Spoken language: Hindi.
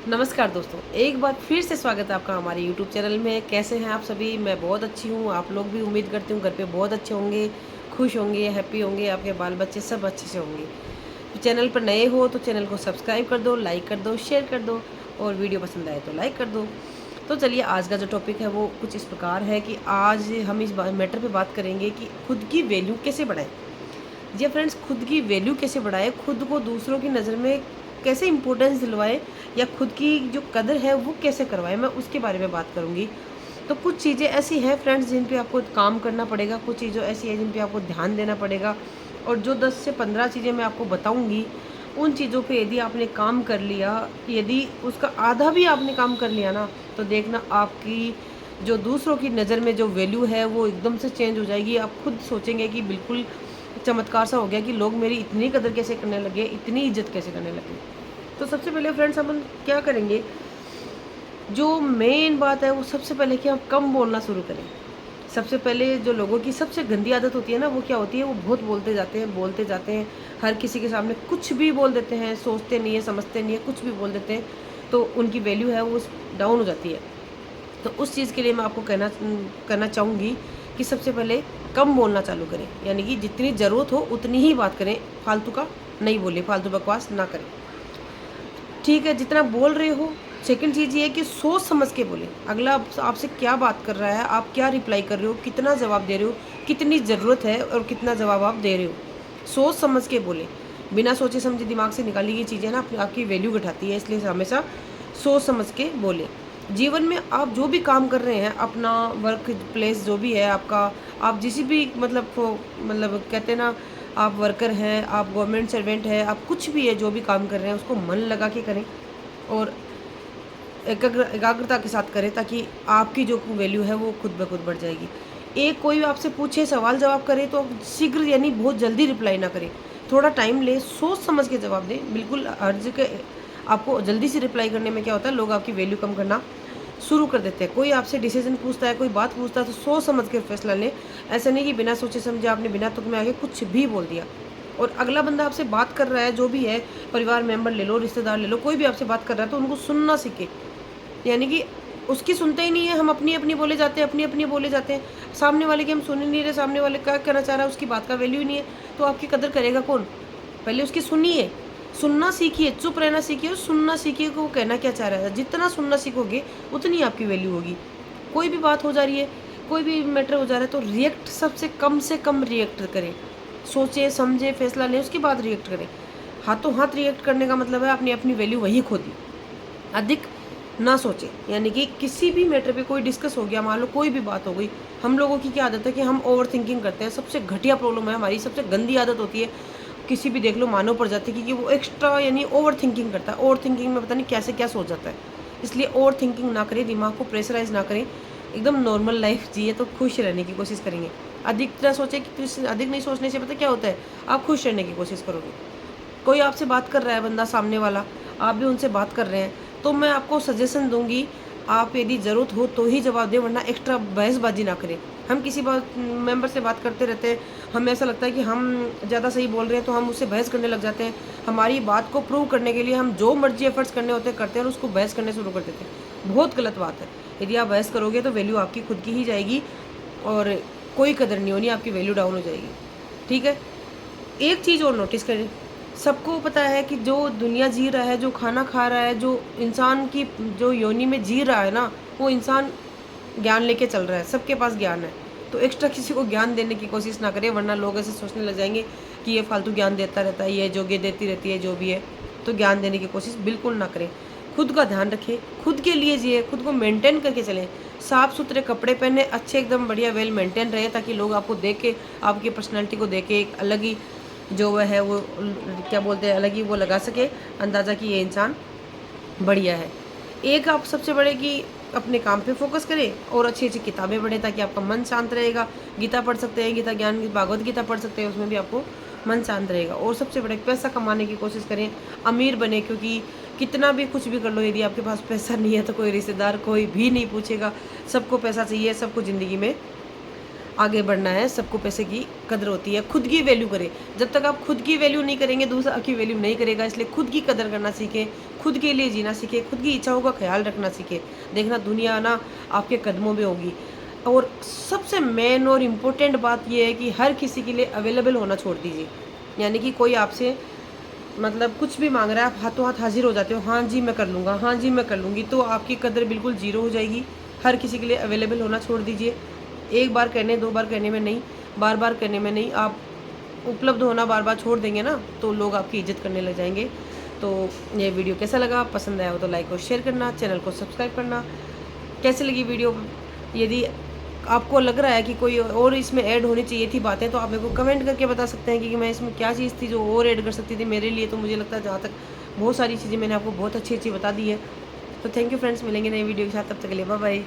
नमस्कार दोस्तों, एक बार फिर से स्वागत है आपका हमारे YouTube चैनल में। कैसे हैं आप सभी? मैं बहुत अच्छी हूँ, आप लोग भी उम्मीद करती हूँ घर पे बहुत अच्छे होंगे, खुश होंगे, हैप्पी होंगे, आपके बाल बच्चे सब अच्छे से होंगे। तो चैनल पर नए हो तो चैनल को सब्सक्राइब कर दो, लाइक कर दो, शेयर कर दो और वीडियो पसंद आए तो लाइक कर दो। तो चलिए आज का जो टॉपिक है वो कुछ इस प्रकार है कि आज हम इस मैटर पे बात करेंगे कि खुद की वैल्यू कैसे बढ़ाएँ। जी फ्रेंड्स, खुद की वैल्यू कैसे बढ़ाएँ, खुद को दूसरों की नज़र में कैसे इम्पोर्टेंस दिलवाएँ या खुद की जो कदर है वो कैसे करवाएँ, मैं उसके बारे में बात करूँगी। तो कुछ चीज़ें ऐसी हैं फ्रेंड्स जिन पे आपको काम करना पड़ेगा, कुछ चीज़ें ऐसी हैं जिन पे आपको ध्यान देना पड़ेगा और जो 10 से 15 चीज़ें मैं आपको बताऊँगी, उन चीज़ों पे यदि आपने काम कर लिया, यदि उसका आधा भी आपने काम कर लिया ना, तो देखना आपकी जो दूसरों की नज़र में जो वैल्यू है वो एकदम से चेंज हो जाएगी। आप खुद सोचेंगे कि बिल्कुल चमत्कार सा हो गया कि लोग मेरी इतनी कदर कैसे करने लगे, इतनी इज़्ज़त कैसे करने लगे। तो सबसे पहले फ्रेंड्स अपन क्या करेंगे, जो मेन बात है वो सबसे पहले कि आप कम बोलना शुरू करें। सबसे पहले जो लोगों की सबसे गंदी आदत होती है ना, वो क्या होती है, वो बहुत बोलते जाते हैं, हर किसी के सामने कुछ भी बोल देते हैं, सोचते नहीं है, समझते नहीं है, कुछ भी बोल देते हैं, तो उनकी वैल्यू है वो डाउन हो जाती है। तो उस चीज़ के लिए मैं आपको करना चाहूँगी कि सबसे पहले कम बोलना चालू करें, यानी कि जितनी ज़रूरत हो उतनी ही बात करें, फालतू का नहीं बोले, फालतू बकवास ना करें। ठीक है, जितना बोल रहे हो। सेकंड चीज़ ये है कि सोच समझ के बोलें। अगला आपसे क्या बात कर रहा है, आप क्या रिप्लाई कर रहे हो, कितना जवाब दे रहे हो, कितनी ज़रूरत है और कितना जवाब आप दे रहे हो। सोच समझ के बोलें। बिना सोचे समझे दिमाग से निकाली गई चीज़ें ना आपकी वैल्यू घटाती है, इसलिए हमेशा सोच समझ के बोलें। जीवन में आप जो भी काम कर रहे हैं, अपना वर्क प्लेस जो भी है आपका, आप जिस भी मतलब कहते हैं ना, आप वर्कर हैं, आप गवर्नमेंट सर्वेंट हैं, आप कुछ भी है जो भी काम कर रहे हैं उसको मन लगा के करें और एकाग्रता के साथ करें, ताकि आपकी जो वैल्यू है वो खुद ब खुद बढ़ जाएगी। एक कोई आपसे पूछे, सवाल जवाब करे तो आप शीघ्र यानी बहुत जल्दी रिप्लाई ना करें। थोड़ा टाइम लें, सोच समझ के जवाब दें। बिल्कुल अर्ज के आपको जल्दी से रिप्लाई करने में क्या होता है, लोग आपकी वैल्यू कम करना शुरू कर देते हैं। कोई आपसे डिसीजन पूछता है, कोई बात पूछता है तो सोच समझ के फैसला लें। ऐसा नहीं कि बिना सोचे समझे आपने बिना तुक में आगे कुछ भी बोल दिया। और अगला बंदा आपसे बात कर रहा है, जो भी है, परिवार मेंबर ले लो, रिश्तेदार ले लो, कोई भी आपसे बात कर रहा है तो उनको सुनना सीखें। यानी कि उसकी सुनते ही नहीं है, हम अपनी-अपनी बोले जाते हैं, अपनी-अपनी बोले जाते हैं। सामने वाले की हम सुन ही नहीं रहे, सामने वाले क्या कहना चाह रहा है, उसकी बात का वैल्यू ही नहीं है, तो आपकी कदर करेगा कौन? पहले उसकी सुनिए, सुनना सीखिए, चुप रहना सीखिए और सुनना सीखिए कि वो कहना क्या चाह रहा है। जितना सुनना सीखोगे, उतनी आपकी वैल्यू होगी। कोई भी बात हो जा रही है, कोई भी मैटर हो जा रहा है तो रिएक्ट सबसे कम से कम रिएक्ट करें। सोचें, समझें, फैसला लें, उसके बाद रिएक्ट करें। हाथों हाथ रिएक्ट करने का मतलब है आपने अपनी वैल्यू वहीं खो दी। अधिक ना सोचें, यानी कि किसी भी मैटर पे कोई डिस्कस हो गया, मान लो कोई भी बात हो गई, हम लोगों की क्या आदत है कि हम ओवर थिंकिंग करते हैं। सबसे घटिया प्रॉब्लम है हमारी, सबसे गंदी आदत होती है, किसी भी देख लो मानव प्रजाति की, कि वो एक्स्ट्रा यानी ओवर थिंकिंग करता है। ओवर थिंकिंग में पता नहीं कैसे क्या सोच जाता है। इसलिए ओवर थिंकिंग ना करें, दिमाग को प्रेशराइज ना करें, एकदम नॉर्मल लाइफ जिए तो खुश रहने की कोशिश करेंगे। अधिक ना सोचें कि अधिक नहीं सोचने से पता क्या होता है, आप खुश रहने की कोशिश करोगे। कोई आपसे बात कर रहा है बंदा सामने वाला, आप भी उनसे बात कर रहे हैं, तो मैं आपको सजेशन दूँगी, आप यदि ज़रूरत हो तो ही जवाब दें, वरना एक्स्ट्रा बहसबाजी ना करें। हम किसी बात मेंबर से बात करते रहते हैं, हमें ऐसा लगता है कि हम ज़्यादा सही बोल रहे हैं तो हम उससे बहस करने लग जाते हैं। हमारी बात को प्रूव करने के लिए हम जो मर्ज़ी एफर्ट्स करने होते हैं करते हैं और उसको बहस करने शुरू कर देते हैं। बहुत गलत बात है। यदि आप बहस करोगे तो वैल्यू आपकी खुद की ही जाएगी और कोई कदर नहीं होनी, आपकी वैल्यू डाउन हो जाएगी। ठीक है? एक चीज़ और नोटिस करें, सबको पता है कि जो दुनिया जी रहा है, जो खाना खा रहा है, जो इंसान की जो योनि में जी रहा है ना, वो इंसान ज्ञान लेके चल रहा है, सबके पास ज्ञान है। तो एक्स्ट्रा किसी को ज्ञान देने की कोशिश ना करें, वरना लोग ऐसे सोचने लग जाएँगे कि ये फालतू ज्ञान देता रहता है, ये जोगे देती रहती है, जो भी है। तो ज्ञान देने की कोशिश बिल्कुल ना करें। खुद का ध्यान रखें, खुद के लिए जिए, खुद को मेंटेन करके चलें। साफ-सुथरे कपड़े पहने, अच्छे एकदम बढ़िया वेल मेंटेन रहे, ताकि लोग आपको देख के, आपकी पर्सनैलिटी को देख के एक अलग ही जो वह है वो क्या बोलते हैं, अलग ही वो लगा सके अंदाज़ा कि ये इंसान बढ़िया है। एक आप सबसे बड़े कि अपने काम पे फ़ोकस करें और अच्छी-अच्छी किताबें पढ़ें, ताकि आपका मन शांत रहेगा। गीता पढ़ सकते हैं, गीता ज्ञान की भागवत गीता पढ़ सकते हैं, उसमें भी आपको मन शांत रहेगा। और सबसे बड़े पैसा कमाने की कोशिश करें, अमीर बनें, क्योंकि कितना भी कुछ भी कर लो, यदि आपके पास पैसा नहीं है तो कोई रिश्तेदार कोई भी नहीं पूछेगा। सबको पैसा चाहिए, सबको ज़िंदगी में आगे बढ़ना है, सबको पैसे की कदर होती है। खुद की वैल्यू करें, जब तक आप खुद की वैल्यू नहीं करेंगे दूसरा आपकी वैल्यू नहीं करेगा। इसलिए खुद की कदर करना सीखें, खुद के लिए जीना सीखें, खुद की इच्छाओं का ख्याल रखना सीखें। देखना दुनिया ना आपके कदमों में होगी। और सबसे मेन और इम्पोर्टेंट बात ये है कि हर किसी के लिए अवेलेबल होना छोड़ दीजिए। यानी कि कोई आपसे मतलब कुछ भी मांग रहा है, आप हाथों हाथ हाजिर हो जाते हो, हाँ जी मैं कर लूँगा, हाँ जी मैं कर लूँगी, तो आपकी कदर बिल्कुल ज़ीरो हो जाएगी। हर किसी के लिए अवेलेबल होना छोड़ दीजिए। एक बार कहने, दो बार कहने में नहीं, बार बार कहने में नहीं, आप उपलब्ध होना बार बार छोड़ देंगे ना, तो लोग आपकी इज्जत करने लग जाएंगे। तो ये वीडियो कैसा लगा, पसंद आया हो तो लाइक और शेयर करना, चैनल को सब्सक्राइब करना। कैसी लगी वीडियो, यदि आपको लग रहा है कि कोई और इसमें ऐड होनी चाहिए थी बातें, तो आप मेरे को कमेंट करके बता सकते हैं कि मैं इसमें क्या चीज़ थी जो और ऐड कर सकती थी मेरे लिए। तो मुझे लगता है जहाँ तक बहुत सारी चीज़ें मैंने आपको बहुत अच्छी अच्छी बता दी है। तो थैंक यू फ्रेंड्स, मिलेंगे नई वीडियो के साथ, तब तक के लिए बाय बाय।